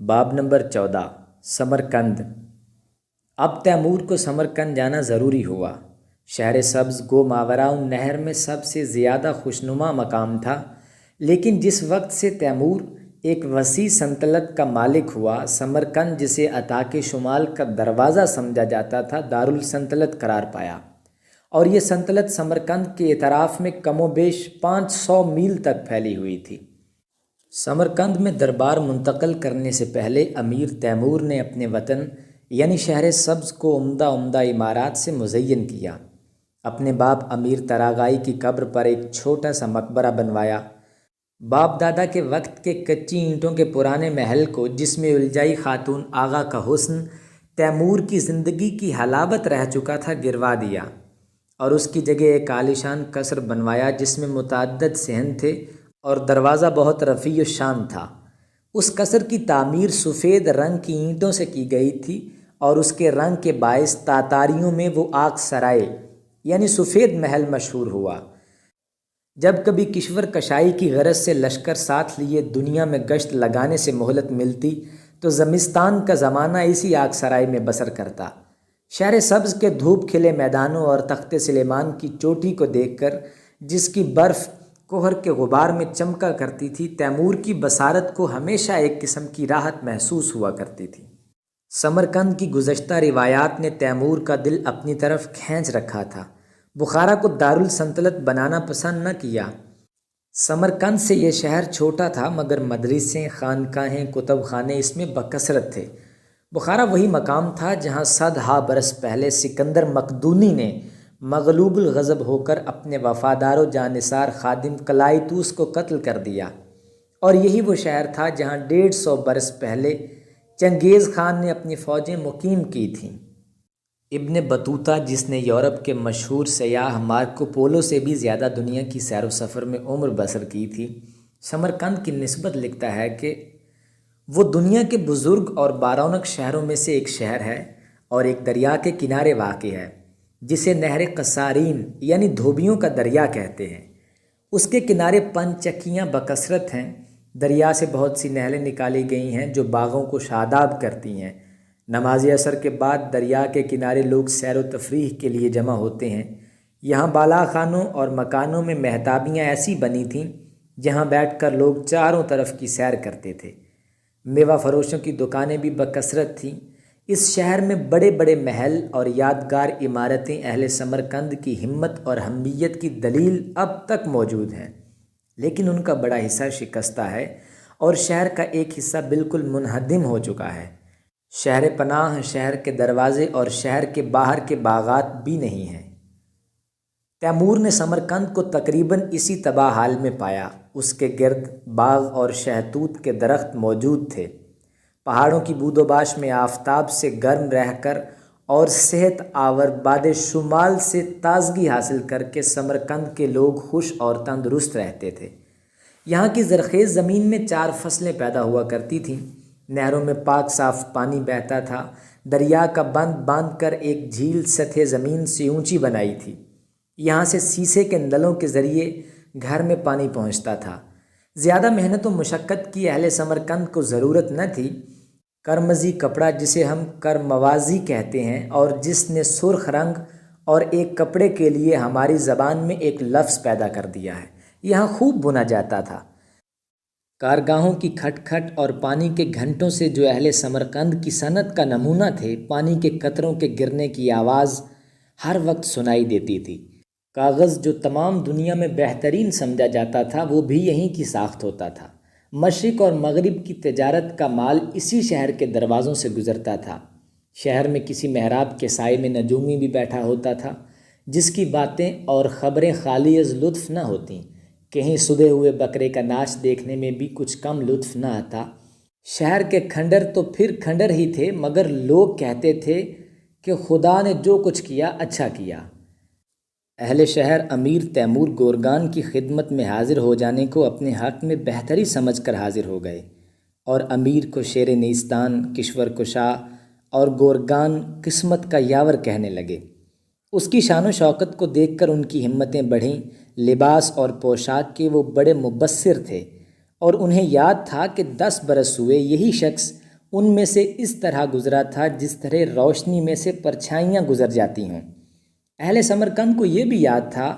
باب نمبر 14 سمرقند۔ اب تیمور کو سمرقند جانا ضروری ہوا۔ شہر سبز گو ماوراء النہر میں سب سے زیادہ خوشنما مقام تھا، لیکن جس وقت سے تیمور ایک وسیع سلطنت کا مالک ہوا، سمرقند جسے عطاق شمال کا دروازہ سمجھا جاتا تھا دارالسلطنت قرار پایا، اور یہ سلطنت سمرقند کے اطراف میں کم و بیش 500 میل تک پھیلی ہوئی تھی۔ سمرقند میں دربار منتقل کرنے سے پہلے امیر تیمور نے اپنے وطن یعنی شہر سبز کو عمدہ عمارات سے مزین کیا۔ اپنے باپ امیر طراغائی کی قبر پر ایک چھوٹا سا مقبرہ بنوایا۔ باپ دادا کے وقت کے کچی اینٹوں کے پرانے محل کو، جس میں الجائی خاتون آغا کا حسن تیمور کی زندگی کی حلاوت رہ چکا تھا، گروا دیا، اور اس کی جگہ ایک عالیشان قصر بنوایا جس میں متعدد صحن تھے اور دروازہ بہت رفیع الشان تھا۔ اس قصر کی تعمیر سفید رنگ کی اینٹوں سے کی گئی تھی، اور اس کے رنگ کے باعث تاتاریوں میں وہ آگ سرائے یعنی سفید محل مشہور ہوا۔ جب کبھی کشور کشائی کی غرض سے لشکر ساتھ لیے دنیا میں گشت لگانے سے مہلت ملتی تو زمستان کا زمانہ اسی آگ سرائے میں بسر کرتا۔ شہر سبز کے دھوپ کھلے میدانوں اور تخت سلیمان کی چوٹی کو دیکھ کر، جس کی برف کوہر کے غبار میں چمکا کرتی تھی، تیمور کی بصارت کو ہمیشہ ایک قسم کی راحت محسوس ہوا کرتی تھی۔ سمرقند کی گزشتہ روایات نے تیمور کا دل اپنی طرف کھینچ رکھا تھا۔ بخارا کو دارالسلطنت بنانا پسند نہ کیا۔ سمرقند سے یہ شہر چھوٹا تھا، مگر مدرسیں، خانقاہیں، کتب خانے اس میں بکثرت تھے۔ بخارا وہی مقام تھا جہاں 100 برس پہلے سکندر مقدونی نے مغلوب الغضب ہو کر اپنے وفادار و جانثار خادم کلائیتوس کو قتل کر دیا، اور یہی وہ شہر تھا جہاں 150 برس پہلے چنگیز خان نے اپنی فوجیں مقیم کی تھیں۔ ابن بطوطہ، جس نے یورپ کے مشہور سیاح مارکو پولو سے بھی زیادہ دنیا کی سیر و سفر میں عمر بسر کی تھی، سمرقند کی نسبت لکھتا ہے کہ وہ دنیا کے بزرگ اور بارونق شہروں میں سے ایک شہر ہے، اور ایک دریا کے کنارے واقع ہے جسے نہر قصارین یعنی دھوبیوں کا دریا کہتے ہیں۔ اس کے کنارے پنچکیاں بکثرت ہیں۔ دریا سے بہت سی نہریں نکالی گئی ہیں جو باغوں کو شاداب کرتی ہیں۔ نماز عصر کے بعد دریا کے کنارے لوگ سیر و تفریح کے لیے جمع ہوتے ہیں۔ یہاں بالا خانوں اور مکانوں میں مہتابیاں ایسی بنی تھیں جہاں بیٹھ کر لوگ چاروں طرف کی سیر کرتے تھے۔ میوہ فروشوں کی دکانیں بھی بکثرت تھیں۔ اس شہر میں بڑے بڑے محل اور یادگار عمارتیں اہل سمرقند کی ہمت اور حمیت کی دلیل اب تک موجود ہیں، لیکن ان کا بڑا حصہ شکستہ ہے، اور شہر کا ایک حصہ بالکل منہدم ہو چکا ہے۔ شہر پناہ، شہر کے دروازے اور شہر کے باہر کے باغات بھی نہیں ہیں۔ تیمور نے سمرقند کو تقریباً اسی تباہ حال میں پایا۔ اس کے گرد باغ اور شہتوت کے درخت موجود تھے۔ پہاڑوں کی بود و باش میں آفتاب سے گرم رہ کر اور صحت آور باد شمال سے تازگی حاصل کر کے سمرقند کے لوگ خوش اور تندرست رہتے تھے۔ یہاں کی زرخیز زمین میں 4 فصلیں پیدا ہوا کرتی تھیں۔ نہروں میں پاک صاف پانی بہتا تھا۔ دریا کا بند باندھ کر ایک جھیل سطح زمین سے اونچی بنائی تھی۔ یہاں سے سیسے کے نلوں کے ذریعے گھر میں پانی پہنچتا تھا۔ زیادہ محنت و مشقت کی اہل سمرقند کو ضرورت نہ تھی۔ کرمزی کپڑا، جسے ہم کرموازی کہتے ہیں، اور جس نے سرخ رنگ اور ایک کپڑے کے لیے ہماری زبان میں ایک لفظ پیدا کر دیا ہے، یہاں خوب بنا جاتا تھا۔ کارگاہوں کی کھٹ کھٹ اور پانی کے گھنٹوں سے جو اہل سمرقند کی صنعت کا نمونہ تھے، پانی کے قطروں کے گرنے کی آواز ہر وقت سنائی دیتی تھی۔ کاغذ، جو تمام دنیا میں بہترین سمجھا جاتا تھا، وہ بھی یہیں کی ساخت ہوتا تھا۔ مشرق اور مغرب کی تجارت کا مال اسی شہر کے دروازوں سے گزرتا تھا۔ شہر میں کسی محراب کے سائے میں نجومی بھی بیٹھا ہوتا تھا، جس کی باتیں اور خبریں خالی از لطف نہ ہوتیں۔ کہیں سدھے ہوئے بکرے کا ناچ دیکھنے میں بھی کچھ کم لطف نہ آتا۔ شہر کے کھنڈر تو پھر کھنڈر ہی تھے، مگر لوگ کہتے تھے کہ خدا نے جو کچھ کیا اچھا کیا۔ اہل شہر امیر تیمور گورگان کی خدمت میں حاضر ہو جانے کو اپنے حق میں بہتری سمجھ کر حاضر ہو گئے، اور امیر کو شیر نیستان، کشور کشا اور گورگان قسمت کا یاور کہنے لگے۔ اس کی شان و شوکت کو دیکھ کر ان کی ہمتیں بڑھیں۔ لباس اور پوشاک کے وہ بڑے مبصر تھے، اور انہیں یاد تھا کہ 10 برس ہوئے یہی شخص ان میں سے اس طرح گزرا تھا جس طرح روشنی میں سے پرچھائیاں گزر جاتی ہوں۔ اہل سمرقند کو یہ بھی یاد تھا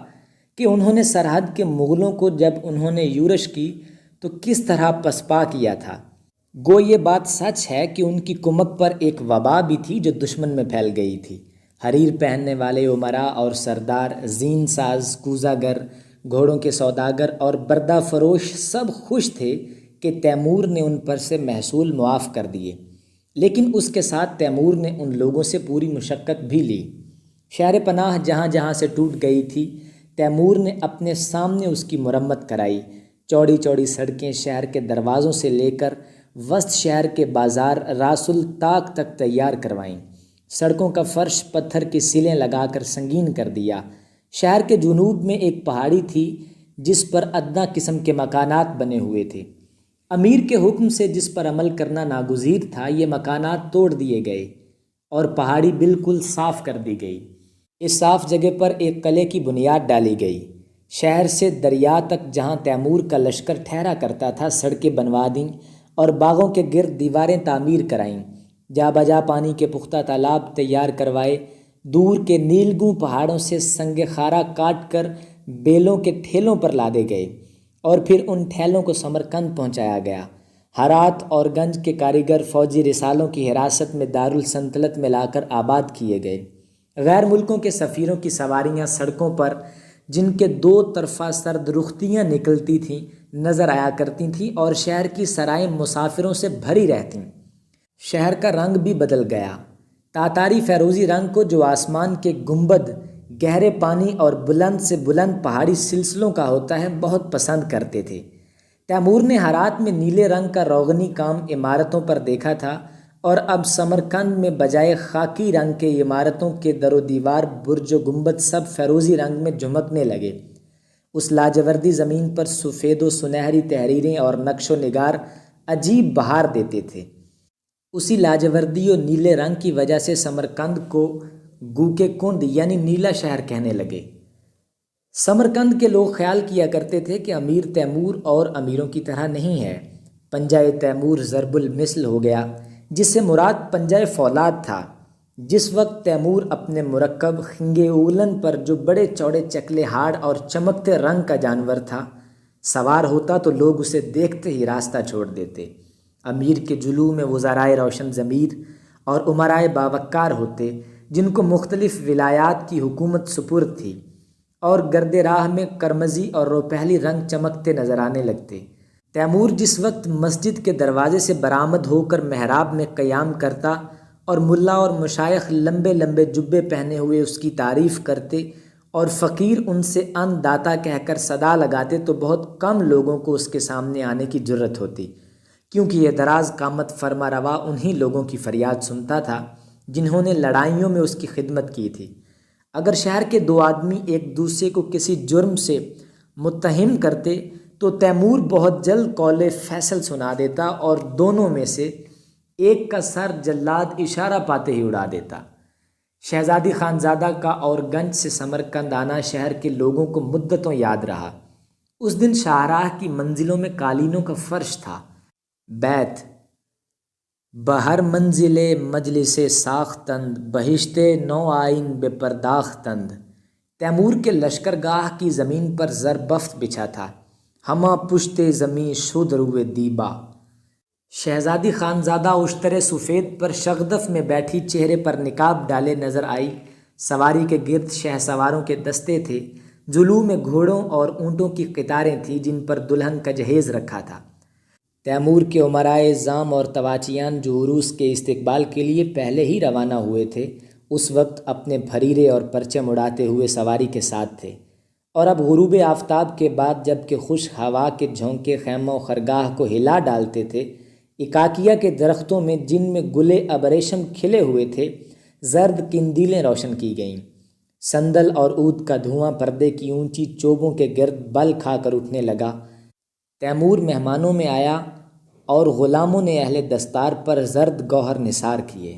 کہ انہوں نے سرحد کے مغلوں کو جب انہوں نے یورش کی تو کس طرح پسپا کیا تھا۔ گو یہ بات سچ ہے کہ ان کی کمک پر ایک وبا بھی تھی جو دشمن میں پھیل گئی تھی۔ حریر پہننے والے امراء اور سردار، زین ساز، کوزہ گر، گھوڑوں کے سوداگر اور بردہ فروش سب خوش تھے کہ تیمور نے ان پر سے محصول معاف کر دیے، لیکن اس کے ساتھ تیمور نے ان لوگوں سے پوری مشقت بھی لی۔ شہر پناہ جہاں جہاں سے ٹوٹ گئی تھی، تیمور نے اپنے سامنے اس کی مرمت کرائی۔ چوڑی چوڑی سڑکیں شہر کے دروازوں سے لے کر وسط شہر کے بازار راس الطاق تک تیار کروائیں۔ سڑکوں کا فرش پتھر کی سیلیں لگا کر سنگین کر دیا۔ شہر کے جنوب میں ایک پہاڑی تھی جس پر ادنیٰ قسم کے مکانات بنے ہوئے تھے۔ امیر کے حکم سے جس پر عمل کرنا ناگزیر تھا، یہ مکانات توڑ دیے گئے اور پہاڑی بالکل صاف کر دی گئی۔ اس صاف جگہ پر ایک قلعے کی بنیاد ڈالی گئی۔ شہر سے دریا تک جہاں تیمور کا لشکر ٹھہرا کرتا تھا سڑکیں بنوا دیں اور باغوں کے گرد دیواریں تعمیر کرائیں۔ جا بجا پانی کے پختہ تالاب تیار کروائے۔ دور کے نیلگوں پہاڑوں سے سنگ خارا کاٹ کر بیلوں کے ٹھیلوں پر لادے گئے اور پھر ان ٹھیلوں کو سمرقند پہنچایا گیا۔ ہرات اور گنج کے کاریگر فوجی رسالوں کی حراست میں دارالسلطنت میں لا کر آباد کیے گئے۔ غیر ملکوں کے سفیروں کی سواریاں سڑکوں پر، جن کے دو طرفہ سرد رختیاں نکلتی تھیں، نظر آیا کرتی تھیں اور شہر کی سرائیں مسافروں سے بھری رہتیں۔ شہر کا رنگ بھی بدل گیا۔ تاتاری فیروزی رنگ کو جو آسمان کے گنبد، گہرے پانی اور بلند سے بلند پہاڑی سلسلوں کا ہوتا ہے، بہت پسند کرتے تھے۔ تیمور نے ہرات میں نیلے رنگ کا روغنی کام عمارتوں پر دیکھا تھا اور اب سمرقند میں بجائے خاکی رنگ کے عمارتوں کے در و دیوار، برج و گنبد سب فیروزی رنگ میں جھمکنے لگے۔ اس لاجوردی زمین پر سفید و سنہری تحریریں اور نقش و نگار عجیب بہار دیتے تھے۔ اسی لاجوردی و نیلے رنگ کی وجہ سے سمرقند کو گو کے کند یعنی نیلا شہر کہنے لگے۔ سمرقند کے لوگ خیال کیا کرتے تھے کہ امیر تیمور اور امیروں کی طرح نہیں ہے۔ پنجہ تیمور ضرب المثل ہو گیا، جس سے مراد پنجہ فولاد تھا۔ جس وقت تیمور اپنے مرکب خنگ اولن پر، جو بڑے چوڑے چکلے ہاڑ اور چمکتے رنگ کا جانور تھا، سوار ہوتا تو لوگ اسے دیکھتے ہی راستہ چھوڑ دیتے۔ امیر کے جلوہ میں وزرائے روشن ضمیر اور امرائے باوقار ہوتے، جن کو مختلف ولایات کی حکومت سپرد تھی، اور گرد راہ میں کرمزی اور روپہلی رنگ چمکتے نظر آنے لگتے۔ تیمور جس وقت مسجد کے دروازے سے برآمد ہو کر محراب میں قیام کرتا اور ملا اور مشائخ لمبے لمبے جبے پہنے ہوئے اس کی تعریف کرتے اور فقیر ان سے ان داتا کہہ کر صدا لگاتے، تو بہت کم لوگوں کو اس کے سامنے آنے کی جرت ہوتی، کیونکہ یہ دراز قامت فرما روا انہی لوگوں کی فریاد سنتا تھا جنہوں نے لڑائیوں میں اس کی خدمت کی تھی۔ اگر شہر کے دو آدمی ایک دوسرے کو کسی جرم سے متہم کرتے تو تیمور بہت جلد قول فیصل سنا دیتا اور دونوں میں سے ایک کا سر جلاد اشارہ پاتے ہی اڑا دیتا۔ شہزادی خانزادہ کا اور گنج سے سمرقند آنا شہر کے لوگوں کو مدتوں یاد رہا۔ اس دن شاہراہ کی منزلوں میں قالینوں کا فرش تھا۔ بیت بہر منزل مجلس ساختند، بہشت نو آئین بے پرداختند۔ تیمور کے لشکرگاہ کی زمین پر زربفت بچھا تھا، ہمہ پشت زمیں شد روئے دیبا۔ شہزادی خانزادہ اشتر سفید پر شغدف میں بیٹھی، چہرے پر نقاب ڈالے نظر آئی۔ سواری کے گرد شہ سواروں کے دستے تھے۔ جلوہ میں گھوڑوں اور اونٹوں کی قطاریں تھیں جن پر دلہن کا جہیز رکھا تھا۔ تیمور کے امرائے ظام اور تواچیان جو عروس کے استقبال کے لیے پہلے ہی روانہ ہوئے تھے، اس وقت اپنے پھریرے اور پرچم اڑاتے ہوئے سواری کے ساتھ تھے، اور اب غروب آفتاب کے بعد جب کہ خشک ہوا کے جھونکے خیمہ و خرگاہ کو ہلا ڈالتے تھے، اکاکیہ کے درختوں میں جن میں گلے ابریشم کھلے ہوئے تھے، زرد قندیلیں روشن کی گئیں۔ سندل اور عود کا دھواں پردے کی اونچی چوبوں کے گرد بل کھا کر اٹھنے لگا۔ تیمور مہمانوں میں آیا اور غلاموں نے اہل دستار پر زرد گوہر نثار کیے۔